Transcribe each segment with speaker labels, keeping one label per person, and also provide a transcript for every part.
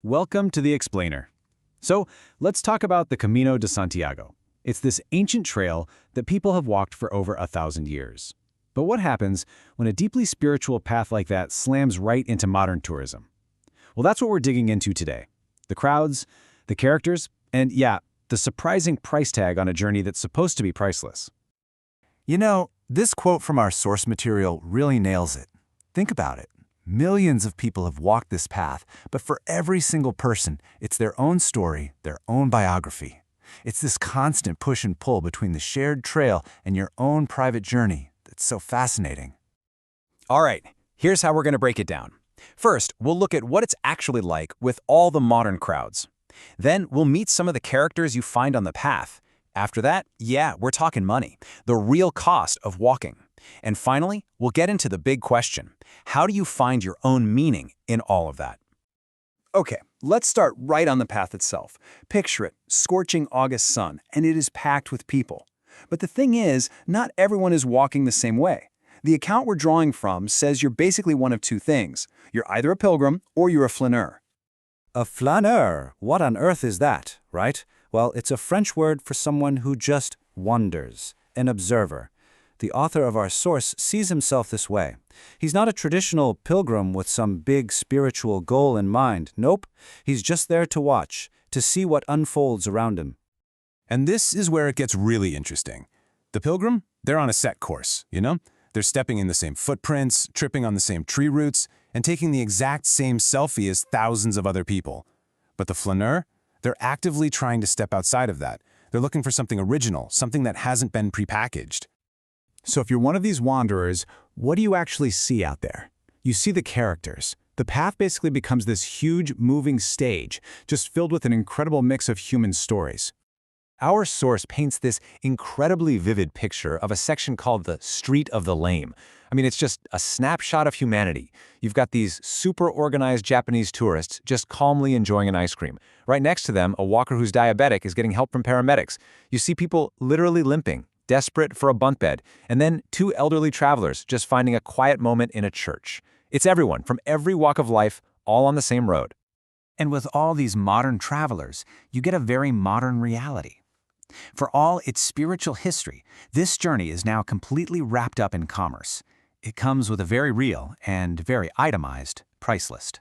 Speaker 1: Welcome to the Explainer. So, let's talk about the Camino de Santiago. It's this ancient trail that people have walked for over 1,000 years. But what happens when a deeply spiritual path like that slams right into modern tourism? Well, that's what we're digging into today. The crowds, the characters, and yeah, the surprising price tag on a journey that's supposed to be priceless.
Speaker 2: You know, this quote from our source material really nails it. Think about it. Millions of people have walked this path, but for every single person, it's their own story, their own biography. It's this constant push and pull between the shared trail and your own private journey that's so fascinating.
Speaker 3: All right, here's how we're going to break it down. First, we'll look at what it's actually like with all the modern crowds. Then we'll meet some of the characters you find on the path. After that, yeah, we're talking money, the real cost of walking. And finally, we'll get into the big question. How do you find your own meaning in all of that? Okay, let's start right on the path itself. Picture it, scorching August sun, and it is packed with people. But the thing is, not everyone is walking the same way. The account we're drawing from says you're basically one of two things. You're either a pilgrim or you're a flâneur.
Speaker 2: A flâneur, what on earth is that, right? Well, it's a French word for someone who just wanders, an observer. The author of our source sees himself this way. He's not a traditional pilgrim with some big spiritual goal in mind. Nope, he's just there to watch, to see what unfolds around him.
Speaker 4: And this is where it gets really interesting. The pilgrim, they're on a set course, you know? They're stepping in the same footprints, tripping on the same tree roots, and taking the exact same selfie as thousands of other people. But the flâneur, they're actively trying to step outside of that. They're looking for something original, something that hasn't been prepackaged.
Speaker 1: So if you're one of these wanderers, what do you actually see out there? You see the characters. The path basically becomes this huge moving stage, just filled with an incredible mix of human stories.
Speaker 3: Our source paints this incredibly vivid picture of a section called the Street of the Lame. I mean, it's just a snapshot of humanity. You've got these super organized Japanese tourists just calmly enjoying an ice cream. Right next to them, a walker who's diabetic is getting help from paramedics. You see people literally limping, desperate for a bunk bed, and then two elderly travelers just finding a quiet moment in a church. It's everyone from every walk of life, all on the same road. And with all these modern travelers, you get a very modern reality. For all its spiritual history, this journey is now completely wrapped up in commerce. It comes with a very real and very itemized price list.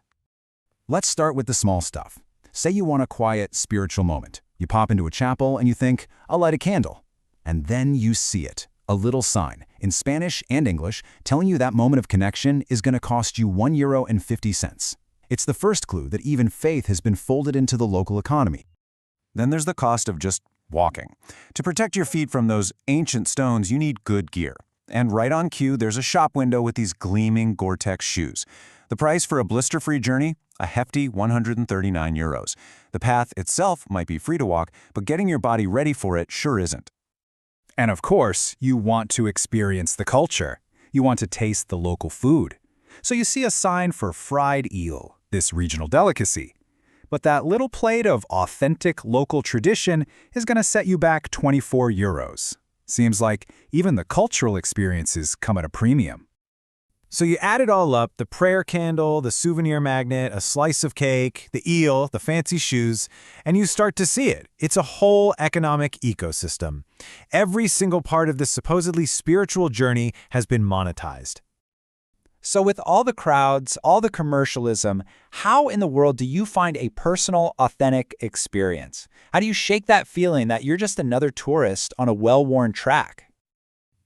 Speaker 1: Let's start with the small stuff. Say you want a quiet, spiritual moment. You pop into a chapel and you think, I'll light a candle. And then you see it, a little sign, in Spanish and English, telling you that moment of connection is going to cost you €1.50. It's the first clue that even faith has been folded into the local economy.
Speaker 4: Then there's the cost of just walking. To protect your feet from those ancient stones, you need good gear. And right on cue, there's a shop window with these gleaming Gore-Tex shoes. The price for a blister-free journey? A hefty €139. The path itself might be free to walk, but getting your body ready for it sure isn't.
Speaker 1: And of course, you want to experience the culture. You want to taste the local food. So you see a sign for fried eel, this regional delicacy. But that little plate of authentic local tradition is going to set you back €24. Seems like even the cultural experiences come at a premium. So you add it all up, the prayer candle, the souvenir magnet, a slice of cake, the eel, the fancy shoes, and you start to see it. It's a whole economic ecosystem. Every single part of this supposedly spiritual journey has been monetized.
Speaker 3: So with all the crowds, all the commercialism, how in the world do you find a personal, authentic experience? How do you shake that feeling that you're just another tourist on a well-worn track?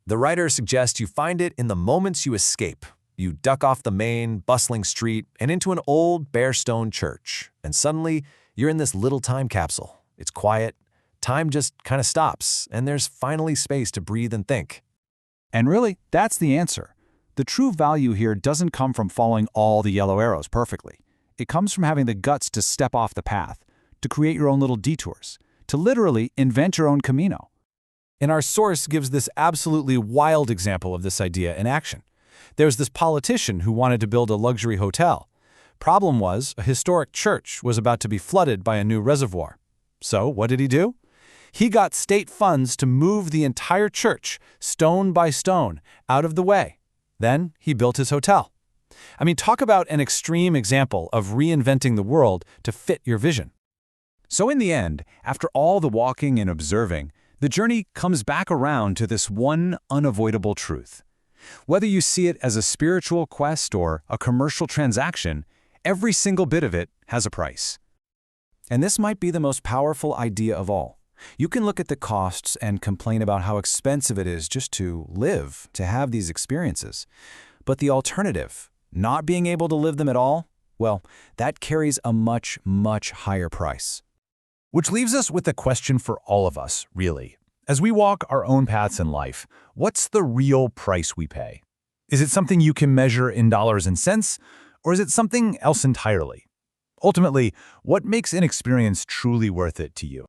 Speaker 5: The writer suggests you find it in the moments you escape. You duck off the main, bustling street and into an old, bare stone church, and suddenly you're in this little time capsule. It's quiet, time just kind of stops, and there's finally space to breathe and think.
Speaker 1: And really, that's the answer. The true value here doesn't come from following all the yellow arrows perfectly. It comes from having the guts to step off the path, to create your own little detours, to literally invent your own Camino.
Speaker 5: And our source gives this absolutely wild example of this idea in action. There's this politician who wanted to build a luxury hotel. Problem was, a historic church was about to be flooded by a new reservoir. So what did he do? He got state funds to move the entire church, stone by stone, out of the way. Then he built his hotel. I mean, talk about an extreme example of reinventing the world to fit your vision.
Speaker 3: So in the end, after all the walking and observing, the journey comes back around to this one unavoidable truth. Whether you see it as a spiritual quest or a commercial transaction, every single bit of it has a price.
Speaker 2: And this might be the most powerful idea of all. You can look at the costs and complain about how expensive it is just to live, to have these experiences. But the alternative, not being able to live them at all, well, that carries a much, much higher price.
Speaker 1: Which leaves us with a question for all of us, really. As we walk our own paths in life, what's the real price we pay? Is it something you can measure in dollars and cents, or is it something else entirely? Ultimately, what makes an experience truly worth it to you?